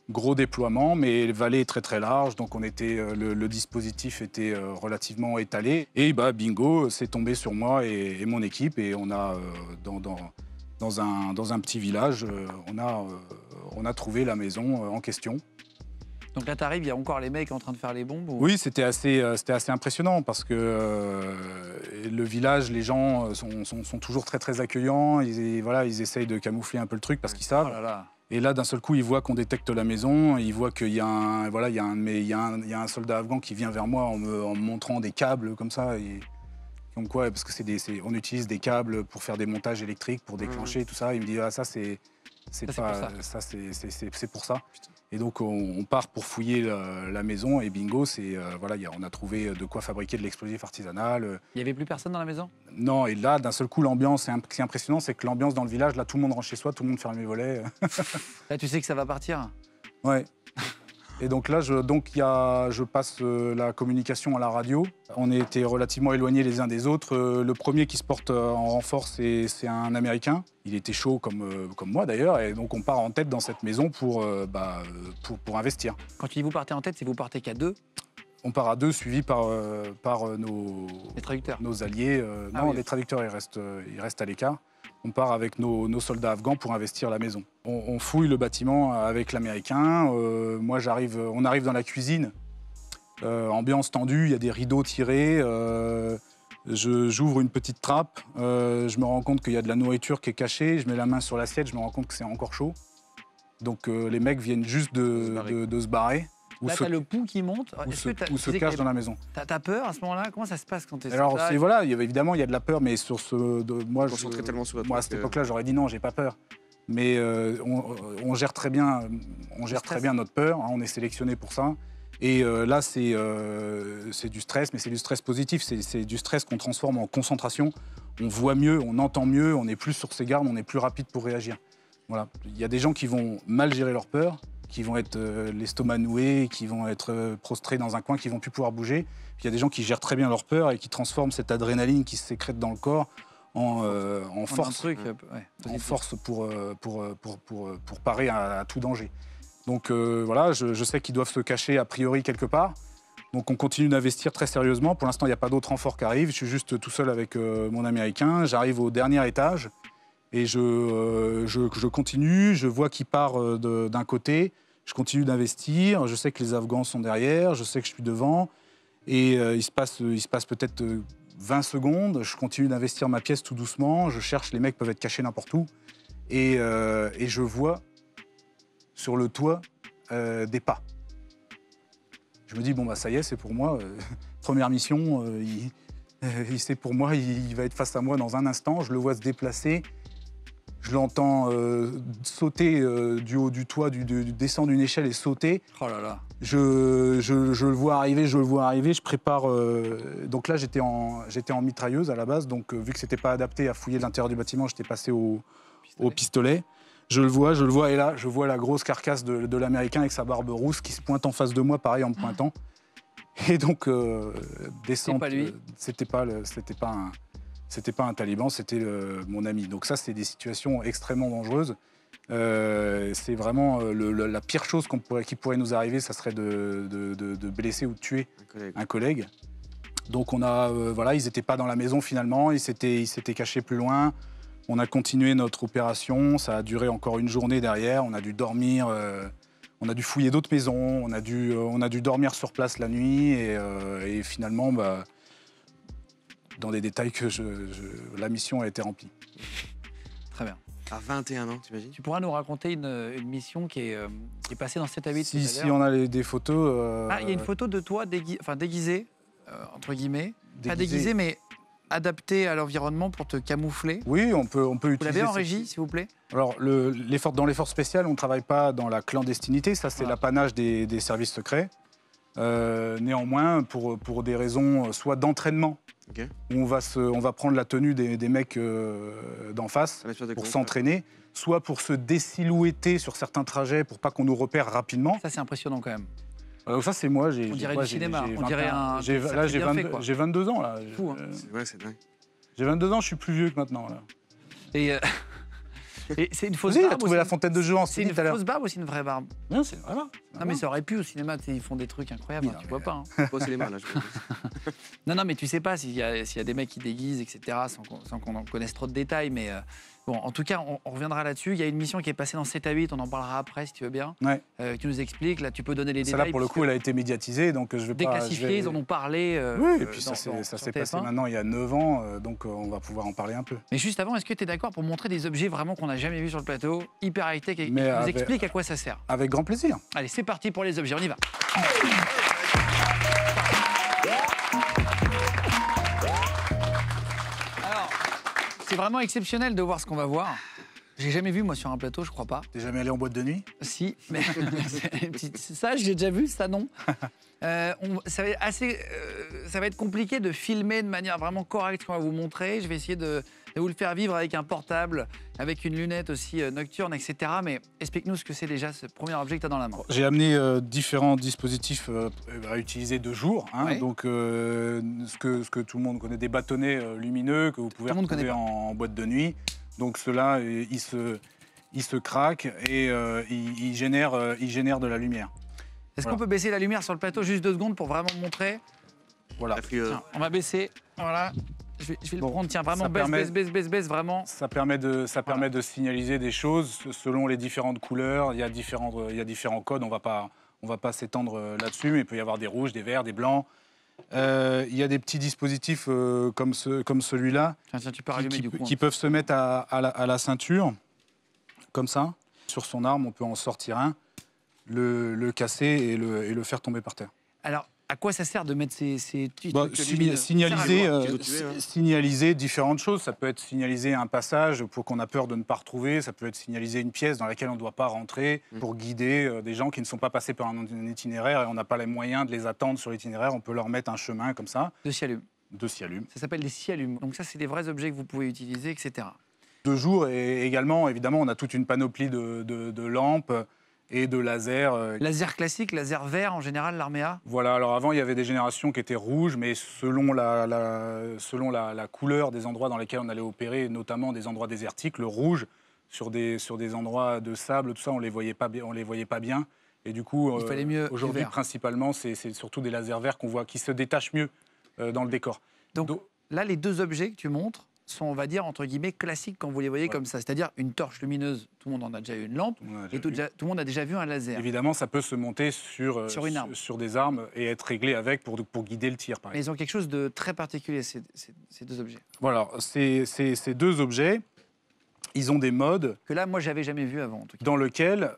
gros déploiement, mais vallée très très large. Donc, le dispositif était relativement étalé. Et bah, bingo, c'est tombé sur moi et mon équipe. Et on a, dans un petit village, on a trouvé la maison en question. Donc là, tu arrives, il y a encore les mecs en train de faire les bombes ou... Oui, c'était assez impressionnant parce que le village, les gens sont toujours très très accueillants. Ils essayent de camoufler un peu le truc parce qu'ils savent. Oh là là. Et là, d'un seul coup, ils voient qu'on détecte la maison. Ils voient qu'il y a un soldat afghan qui vient vers moi en me montrant des câbles comme ça. Comme quoi, parce que on utilise des câbles pour faire des montages électriques, pour déclencher tout ça. Il me dit ça c'est pour ça. Putain. Et donc on part pour fouiller la maison et bingo, on a trouvé de quoi fabriquer de l'explosif artisanal. Il n'y avait plus personne dans la maison? Non, et là d'un seul coup l'ambiance, ce qui est impressionnant, c'est que l'ambiance dans le village, là tout le monde rentre chez soi, tout le monde ferme les volets. Là tu sais que ça va partir? Ouais. Et donc là, je passe la communication à la radio. On était relativement éloignés les uns des autres. Le premier qui se porte en renfort, c'est un Américain. Il était chaud comme moi d'ailleurs. Et donc on part en tête dans cette maison pour investir. Quand tu dis vous partez en tête, c'est vous partez qu'à deux? On part à deux, suivis par nos alliés. Non, les traducteurs, ils restent à l'écart. On part avec nos soldats afghans pour investir la maison. On fouille le bâtiment avec l'Américain. On arrive dans la cuisine. Ambiance tendue, il y a des rideaux tirés. J'ouvre une petite trappe. Je me rends compte qu'il y a de la nourriture qui est cachée. Je mets la main sur l'assiette, je me rends compte que c'est encore chaud. Donc les mecs viennent juste de se barrer. Là, t'as le pouls qui monte. Ou se cache dans la maison. T'as peur à ce moment-là? Comment ça se passe quand t'es... Alors, évidemment, il y a de la peur, mais sur moi, à cette époque-là, j'aurais dit non, j'ai pas peur. Mais on gère très bien notre peur, hein, on est sélectionné pour ça. Et là, c'est du stress, mais c'est du stress positif. C'est du stress qu'on transforme en concentration. On voit mieux, on entend mieux, on est plus sur ses gardes, on est plus rapide pour réagir. Voilà. Il y a des gens qui vont mal gérer leur peur, qui vont être l'estomac noué, qui vont être prostrés dans un coin, qui vont plus pouvoir bouger. Puis il y a des gens qui gèrent très bien leur peur et qui transforment cette adrénaline qui se sécrète dans le corps en force, en force pour parer à tout danger. Donc voilà, je sais qu'ils doivent se cacher a priori quelque part. Donc on continue d'investir très sérieusement. Pour l'instant, il n'y a pas d'autres renforts qui arrivent. Je suis juste tout seul avec mon Américain. J'arrive au dernier étage et je continue. Je vois qu'il part d'un côté. Je continue d'investir. Je sais que les Afghans sont derrière. Je sais que je suis devant. Et il se passe peut-être 20 secondes. Je continue d'investir ma pièce tout doucement. Je cherche. Les mecs peuvent être cachés n'importe où. Et je vois sur le toit des pas. Je me dis, bon, bah, ça y est, c'est pour moi. Première mission, c'est pour moi, il va être face à moi dans un instant. Je le vois se déplacer. Je l'entends sauter du haut du toit, descendre d'une échelle et sauter. Oh là là. Je le vois arriver, je prépare... Donc là, j'étais en mitrailleuse à la base. Donc vu que c'était pas adapté à fouiller l'intérieur du bâtiment, j'étais passé au pistolet. Je le vois, et là, je vois la grosse carcasse de l'Américain avec sa barbe rousse qui se pointe en face de moi, pareil, en me pointant. Et donc, descente, c'était pas un taliban, c'était mon ami. Donc ça, c'est des situations extrêmement dangereuses. C'est vraiment la pire chose qui pourrait nous arriver, ça serait de blesser ou de tuer un collègue. Donc on a, voilà, ils n'étaient pas dans la maison finalement, ils s'étaient cachés plus loin. On a continué notre opération, ça a duré encore une journée derrière, on a dû dormir, on a dû fouiller d'autres maisons, on a dû dormir sur place la nuit et finalement, bah, dans des détails que la mission a été remplie. Très bien. À 21 ans, t'imagines ? Tu pourras nous raconter une mission qui est passée dans 7 à 8 Si on a des photos... Ah, il y a une photo de toi déguisé, entre guillemets, pas déguisé, mais adapté à l'environnement pour te camoufler. Oui, on peut utiliser... Vous l'avez en régie, s'il vous plaît ? Alors, dans les forces spéciales, on ne travaille pas dans la clandestinité. Ça, c'est l'apanage des services secrets. Néanmoins, pour des raisons soit d'entraînement, où on va prendre la tenue des mecs d'en face pour s'entraîner, soit pour se désilhouetter sur certains trajets pour pas qu'on nous repère rapidement. Ça, c'est impressionnant quand même. Ça, c'est moi. On dirait du cinéma. On dirait un... J'ai 22 ans, là. Fou, hein. C'est dingue. J'ai 22 ans, je suis plus vieux que maintenant, là. Et c'est une fausse barbe. Il a trouvé la fontaine de jeu en C'est une fausse barbe ou c'est une vraie barbe ? Non, c'est une vraie barbe. Non, mais ça aurait pu au cinéma, ils font des trucs incroyables, tu vois pas. Pas au cinéma, là, Non, mais tu sais pas s'il y a des mecs qui déguisent, etc., sans qu'on en connaisse trop de détails, mais bon, en tout cas, on reviendra là-dessus. Il y a une mission qui est passée dans 7 à 8, on en parlera après, si tu veux bien. Ouais. Tu nous expliques, là, tu peux donner les détails. Celle-là, pour le coup, elle a été médiatisée, donc je vais pas... Déclassifiée, ils en ont parlé. Oui, et puis ça s'est passé maintenant il y a 9 ans, donc on va pouvoir en parler un peu. Mais juste avant, est-ce que tu es d'accord pour montrer des objets vraiment qu'on n'a jamais vus sur le plateau, hyper high-tech, et nous explique à quoi ça sert ? Avec grand plaisir. Allez, c'est parti pour les objets, on y va. Alors, c'est vraiment exceptionnel de voir ce qu'on va voir. J'ai jamais vu, moi, sur un plateau, je crois pas. T'es jamais allé en boîte de nuit ? Si, mais ça, j'ai déjà vu, ça, non. Ça va être compliqué de filmer de manière vraiment correcte ce qu'on va vous montrer. Je vais essayer de vous le faire vivre avec un portable, avec une lunette aussi nocturne, etc. Mais explique-nous ce que c'est déjà ce premier objet que tu as dans la main. J'ai amené différents dispositifs à utiliser de jour. Ouais. Donc, ce que tout le monde connaît, des bâtonnets lumineux que vous pouvez retrouver en boîte de nuit. Donc, ceux-là, ils se craquent et ils génèrent de la lumière. Est-ce qu'on peut baisser la lumière sur le plateau juste 2 secondes pour vraiment montrer ? Voilà. Tiens, on va baisser. Voilà. Je vais le prendre. Tiens, vraiment, baisse, vraiment. Ça permet de signaliser des choses selon les différentes couleurs. Il y a différents codes. On va pas s'étendre là-dessus, mais il peut y avoir des rouges, des verts, des blancs. Il y a des petits dispositifs comme celui-là Tiens, tu peux rallumer du coup. Qui peuvent se mettre à la ceinture, comme ça. Sur son arme, on peut en sortir un, le casser et le faire tomber par terre. Alors, à quoi ça sert de mettre ces petits trucs signaliser différentes choses. Ça peut être signaliser un passage pour qu'on a peur de ne pas retrouver. Ça peut être signaliser une pièce dans laquelle on ne doit pas rentrer pour guider des gens qui ne sont pas passés par un itinéraire et on n'a pas les moyens de les attendre sur l'itinéraire. On peut leur mettre un chemin comme ça. De scialume. Ça s'appelle des scialumes. Donc ça, c'est des vrais objets que vous pouvez utiliser, etc. De jour et également, évidemment, on a toute une panoplie de lampes et de lasers. Laser classique, laser vert en général, l'armée A. Voilà, alors avant, il y avait des générations qui étaient rouges, mais selon la couleur des endroits dans lesquels on allait opérer, notamment des endroits désertiques, le rouge, sur des endroits de sable, tout ça, on les voyait pas bien. Et du coup, Il fallait mieux aujourd'hui, du vert. principalement, c'est surtout des lasers verts qu'on voit, qui se détachent mieux dans le décor. Donc là, les deux objets que tu montres sont, on va dire, entre guillemets, classiques quand vous les voyez comme ça. C'est-à-dire une torche lumineuse, tout le monde en a déjà eu une lampe, et tout le monde a déjà vu un laser. Évidemment, ça peut se monter sur des armes et être réglé avec pour guider le tir, par Mais exemple. ils ont quelque chose de très particulier, ces deux objets. Voilà, ces deux objets, ils ont des modes Que là, moi, j'avais jamais vu avant, en tout cas. dans lesquels,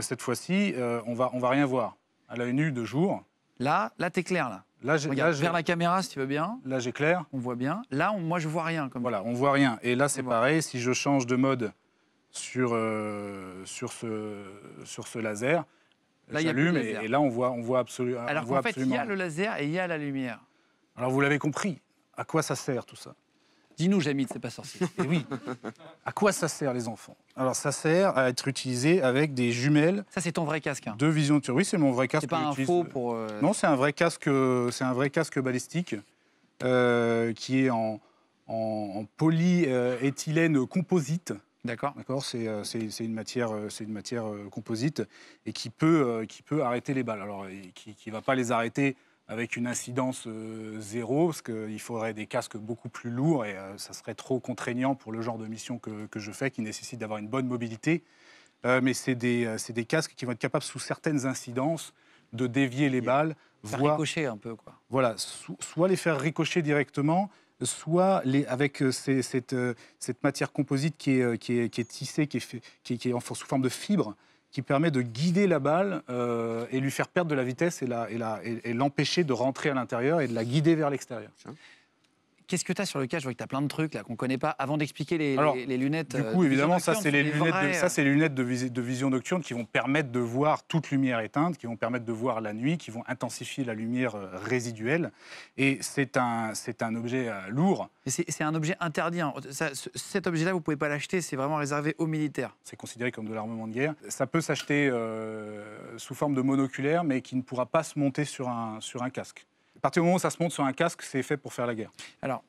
cette fois-ci, on va rien voir. À l'œil nu de jour, Là, t'es clair, là. là, Regarde, vers la caméra, si tu veux bien. là, j'ai clair. On voit bien. Là, moi, je vois rien. Comme Voilà, on voit rien. Et là, c'est bon. pareil, si je change de mode sur ce laser, Là, il y a plus j'allume de laser. et là, on voit absolument. Alors qu'en fait, il y a le laser et il y a la lumière. Alors, vous l'avez compris, à quoi ça sert tout ça? Dis-nous, Jamil, c'est pas sorcier. Et oui, à quoi ça sert les enfants? Alors, ça sert à être utilisé avec des jumelles Ça, c'est ton vrai casque. Hein. de vision nocturne. Oui, c'est mon vrai casque. C'est pas que un j'utilise. faux pour... Non, c'est un vrai casque balistique qui est en polyéthylène composite. D'accord. D'accord, c'est une matière composite et qui peut arrêter les balles. Alors, qui va pas les arrêter avec une incidence zéro, parce qu'il faudrait des casques beaucoup plus lourds et ça serait trop contraignant pour le genre de mission que je fais, qui nécessite d'avoir une bonne mobilité. Mais c'est des casques qui vont être capables, sous certaines incidences, de dévier les balles, Faire voire ricocher un peu, quoi. voilà, soit les faire ricocher directement, soit avec cette matière composite qui est tissée, qui est sous forme de fibre, qui permet de guider la balle et lui faire perdre de la vitesse et l'empêcher de rentrer à l'intérieur et de la guider vers l'extérieur. Qu'est-ce que tu as sur le cas? Je vois que tu as plein de trucs là qu'on ne connaît pas. Avant d'expliquer les lunettes. Du coup, évidemment, ça, c'est les lunettes de de vision nocturne qui vont permettre de voir toute lumière éteinte, qui vont permettre de voir la nuit, qui vont intensifier la lumière résiduelle. Et c'est un objet lourd. C'est un objet interdit. Hein. Cet objet-là, vous ne pouvez pas l'acheter. C'est vraiment réservé aux militaires. C'est considéré comme de l'armement de guerre. Ça peut s'acheter sous forme de monoculaire, mais qui ne pourra pas se monter sur un casque. À partir du moment où ça se monte sur un casque, c'est fait pour faire la guerre. Alors,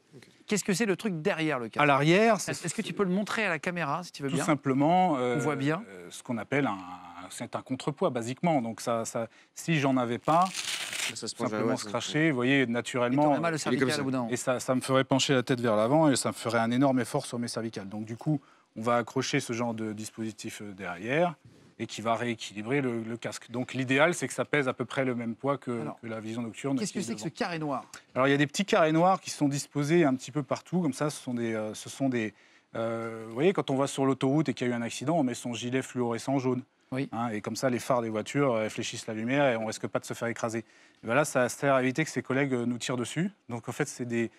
qu'est-ce que c'est le truc derrière le casque? À l'arrière, est-ce que tu peux le montrer à la caméra, si tu veux tout bien? simplement On voit bien. Ce qu'on appelle c'est un contrepoids, basiquement. Donc, si j'en avais pas, Ça se penche, simplement ouais, se cracher, vous voyez, Et naturellement. t'aurais mal au comme cervical ça. au bout d'un moment. Et ça me ferait pencher la tête vers l'avant et ça me ferait un énorme effort sur mes cervicales. Donc, du coup, on va accrocher ce genre de dispositif derrière et qui va rééquilibrer le casque. Donc l'idéal, c'est que ça pèse à peu près le même poids que la vision nocturne. Qu'est-ce que c'est que ce carré noir? Alors il y a des petits carrés noirs qui sont disposés un petit peu partout, comme ça. Ce sont des vous voyez, quand on va sur l'autoroute et qu'il y a eu un accident, on met son gilet fluorescent jaune. Oui. Hein, et comme ça, les phares des voitures réfléchissent la lumière et on risque pas de se faire écraser. Et ben là, ça sert à éviter que ses collègues nous tirent dessus. Donc en fait, c'est des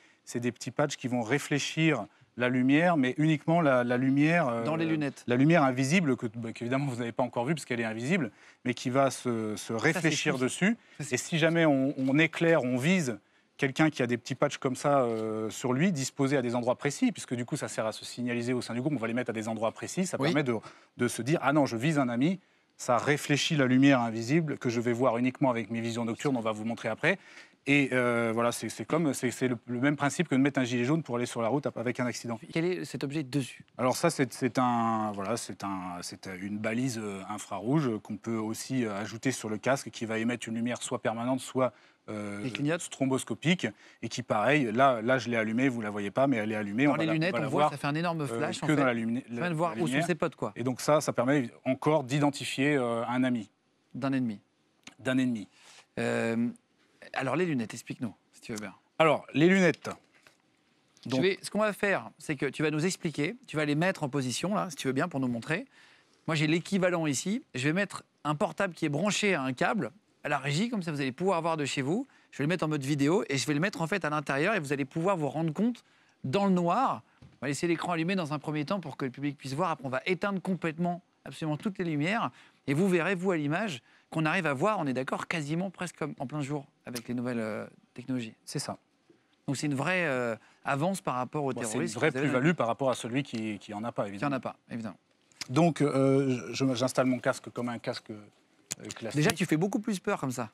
petits patchs qui vont réfléchir la lumière, mais uniquement la lumière... Dans les lunettes. La lumière invisible, qu'évidemment vous n'avez pas encore vue, parce qu'elle est invisible, mais qui va se réfléchir dessus. Et si jamais on éclaire, on vise quelqu'un qui a des petits patchs comme ça sur lui, disposés à des endroits précis, puisque du coup ça sert à se signaliser au sein du groupe, on va les mettre à des endroits précis, ça permet de se dire « Ah non, je vise un ami », ça réfléchit la lumière invisible que je vais voir uniquement avec mes visions nocturnes, on va vous montrer après. Et voilà, c'est le même principe que de mettre un gilet jaune pour aller sur la route avec un accident. Quel est cet objet dessus? Alors ça, c'est une balise infrarouge qu'on peut aussi ajouter sur le casque, qui va émettre une lumière soit permanente, soit stromboscopique, et qui, pareil, là je l'ai allumée, vous la voyez pas, mais elle est allumée. Dans les lunettes, on voit, ça fait un énorme flash. Que dans la lumière. Ça permet de voir où sont ses potes, quoi. Et donc ça permet encore d'identifier un ami. D'un ennemi. D'un ennemi. Alors les lunettes, explique-nous, si tu veux bien. Alors, les lunettes. Donc, Ce qu'on va faire, c'est que tu vas nous expliquer, tu vas les mettre en position, là, si tu veux bien, pour nous montrer. Moi, j'ai l'équivalent ici. Je vais mettre un portable qui est branché à un câble, à la régie, comme ça vous allez pouvoir voir de chez vous. Je vais le mettre en mode vidéo et je vais le mettre en fait à l'intérieur et vous allez pouvoir vous rendre compte dans le noir. On va laisser l'écran allumé dans un premier temps pour que le public puisse voir. Après, on va éteindre complètement, absolument toutes les lumières. Et vous verrez, vous, à l'image, qu'on arrive à voir, on est d'accord, quasiment presque comme en plein jour avec les nouvelles technologies. c'est ça. Donc c'est une vraie avance par rapport aux C'est une terroristes. vraie plus-value par rapport à celui qui en a pas, Il n'y évidemment. en a pas, évidemment. Donc, j'installe mon casque comme un casque classique. Déjà, tu fais beaucoup plus peur comme ça.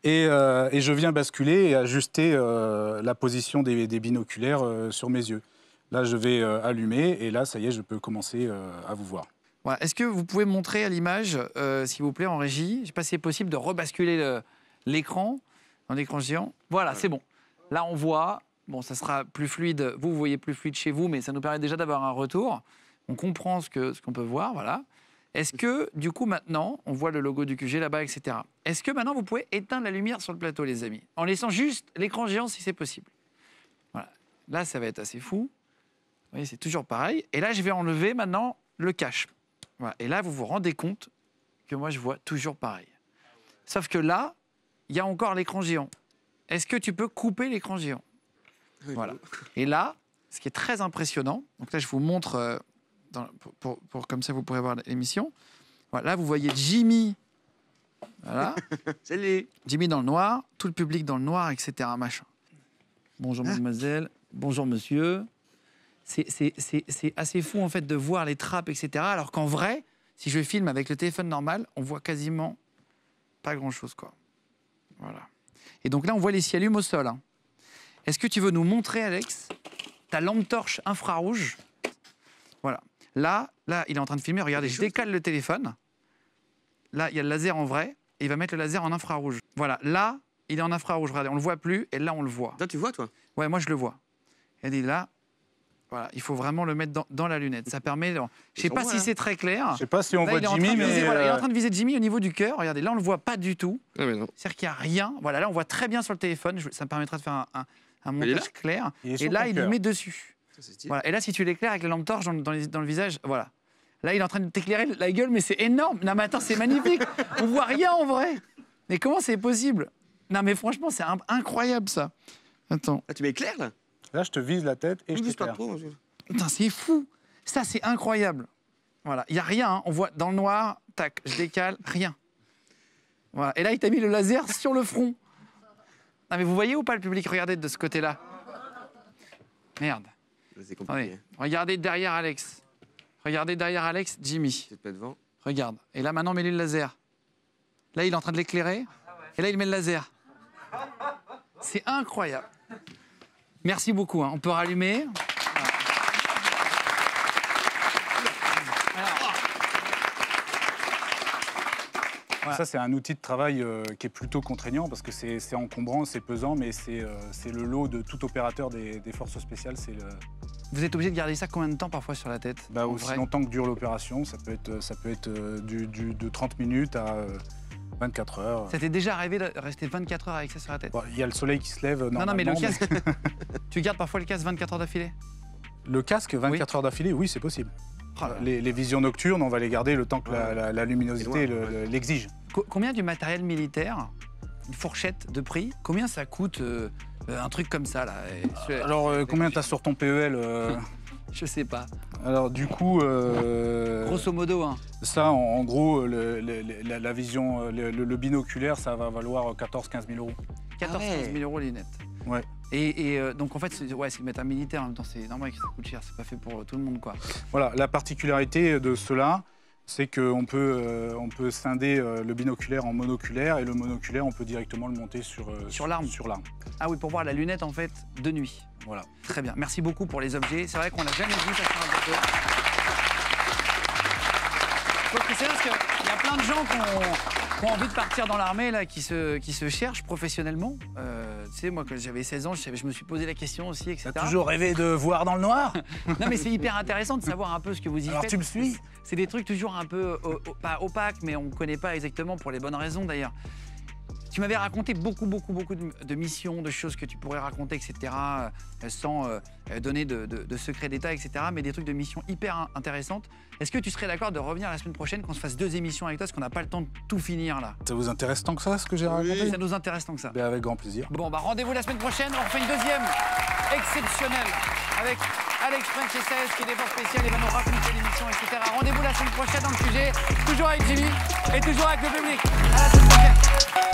Et je viens basculer et ajuster la position des binoculaires sur mes yeux. Là, je vais allumer et là, ça y est, je peux commencer à vous voir. Voilà. Est-ce que vous pouvez montrer à l'image, s'il vous plaît, en régie, je ne sais pas si c'est possible de rebasculer l'écran, dans l'écran géant. Voilà, c'est bon. Là, on voit, bon, ça sera plus fluide, vous voyez plus fluide chez vous, mais ça nous permet déjà d'avoir un retour. On comprend ce qu'on peut voir, voilà. Est-ce que, du coup, maintenant, on voit le logo du QG là-bas, etc. Est-ce que maintenant, vous pouvez éteindre la lumière sur le plateau, les amis, en laissant juste l'écran géant, si c'est possible. Voilà. Là, ça va être assez fou. Vous voyez, c'est toujours pareil. Et là, je vais enlever maintenant le cache. Voilà. Et là, vous vous rendez compte que moi, je vois toujours pareil. Sauf que là, il y a encore l'écran géant. Est-ce que tu peux couper l'écran géant? Voilà. Et là, ce qui est très impressionnant, donc là, je vous montre, pour comme ça, vous pourrez voir l'émission. Voilà, là, vous voyez Jimmy. Voilà. Salut. Jimmy dans le noir, tout le public dans le noir, etc. Machin. Bonjour, mademoiselle. Bonjour, monsieur. C'est assez fou, en fait, de voir les trappes, etc. Alors qu'en vrai, si je filme avec le téléphone normal, on voit quasiment pas grand-chose, quoi. Voilà. Et donc là, on voit les cialumes au sol. Hein. Est-ce que tu veux nous montrer, Alex, ta lampe torche infrarouge? Voilà. Là, il est en train de filmer. Regardez, je décale le téléphone. Là, il y a le laser en vrai. Et il va mettre le laser en infrarouge. Voilà. Là, il est en infrarouge. Regardez, on le voit plus. Et là, on le voit. Toi, tu vois, toi? Ouais, moi, je le vois. Et là, voilà, il faut vraiment le mettre dans la lunette. Ça permet... Je ne sais pas si c'est très clair. Je ne sais pas si on voit Jimmy, mais... Voilà, il est en train de viser Jimmy au niveau du cœur. Regardez, là, on ne le voit pas du tout. Ah, mais non. C'est-à-dire qu'il n'y a rien. Voilà, là, on voit très bien sur le téléphone. Ça me permettra de faire un montage clair. Et là, il le met dessus. Voilà. Et là, si tu l'éclaires avec la lampe torche dans le visage, voilà. Là, il est en train de t'éclairer la gueule, mais c'est énorme. Non, mais attends, c'est magnifique. On voit rien en vrai. Mais comment c'est possible? Non, mais franchement, c'est incroyable, ça. Attends. Ah, tu m'éclaires, là? Là, je te vise la tête et je t'éclaire. Putain, c'est fou. Ça, c'est incroyable. Voilà, il n'y a rien. Hein. On voit dans le noir, tac, je décale, rien. Voilà. Et là, il t'a mis le laser sur le front. Non, mais vous voyez ou pas le public? Regardez de ce côté-là. Merde. C'est compliqué. Regardez derrière Alex. Regardez derrière Alex, Jimmy. C'est pas devant. Regarde. Et là, maintenant, mets-lui le laser. Là, il est en train de l'éclairer. Et là, il met le laser. C'est incroyable. Merci beaucoup. Hein. On peut rallumer. Voilà. Ça, c'est un outil de travail qui est plutôt contraignant parce que c'est encombrant, c'est pesant, mais c'est le lot de tout opérateur des forces spéciales. Vous êtes obligé de garder ça combien de temps parfois sur la tête? Aussi longtemps que dure l'opération. Ça peut être de 30 minutes à 24 heures. Ça t'est déjà arrivé de rester 24 heures avec ça sur la tête? Bon, il y a le soleil qui se lève normalement. Non, mais le casque, tu gardes parfois le casque 24 heures d'affilée? Le casque 24 heures d'affilée, oui, c'est possible. Oh les visions nocturnes, on va les garder le temps que la luminosité l'exige. Combien du matériel militaire, une fourchette de prix, combien ça coûte un truc comme ça là? Alors, combien t'as sur ton PEL Je sais pas. Alors, du coup... grosso modo, hein. Ça, en gros, la vision, le binoculaire, ça va valoir 14-15 000 euros. 14-15 000 euros les lunettes. Ouais. Et donc en fait, c'est le matériel militaire en même temps, c'est normal que ça coûte cher, c'est pas fait pour tout le monde, quoi. Voilà, la particularité de cela, c'est qu'on peut scinder le binoculaire en monoculaire et le monoculaire, on peut directement le monter sur l'arme. Ah oui, pour voir la lunette en fait de nuit. Voilà. Très bien, merci beaucoup pour les objets. C'est vrai qu'on l'a jamais vu ça sur un bateau. C'est parce qu'il y a plein de gens qui ont envie de partir dans l'armée, là, qui se cherchent professionnellement. Tu sais, moi, quand j'avais 16 ans, je me suis posé la question aussi, etc. T'as toujours rêvé de voir dans le noir? Non, mais c'est hyper intéressant de savoir un peu ce que vous y faites. Alors tu me suis? C'est des trucs toujours un peu, pas opaques, mais on ne connaît pas exactement pour les bonnes raisons, d'ailleurs. Tu m'avais raconté beaucoup de missions, de choses que tu pourrais raconter, etc., sans donner de secrets d'État, etc., mais des trucs de missions hyper intéressantes. Est-ce que tu serais d'accord de revenir la semaine prochaine, qu'on se fasse 2 émissions avec toi, parce qu'on n'a pas le temps de tout finir, là? Ça vous intéresse tant que ça, ce que j'ai raconté? Ça nous intéresse tant que ça. Ben, avec grand plaisir. Bon, bah rendez-vous la semaine prochaine, on refait une deuxième exceptionnelle avec Alex Francesches, qui est des forces spéciales, il va nous raconter l'émission, etc. Rendez-vous la semaine prochaine dans le sujet, toujours avec Jimmy et toujours avec le public. À la semaine prochaine.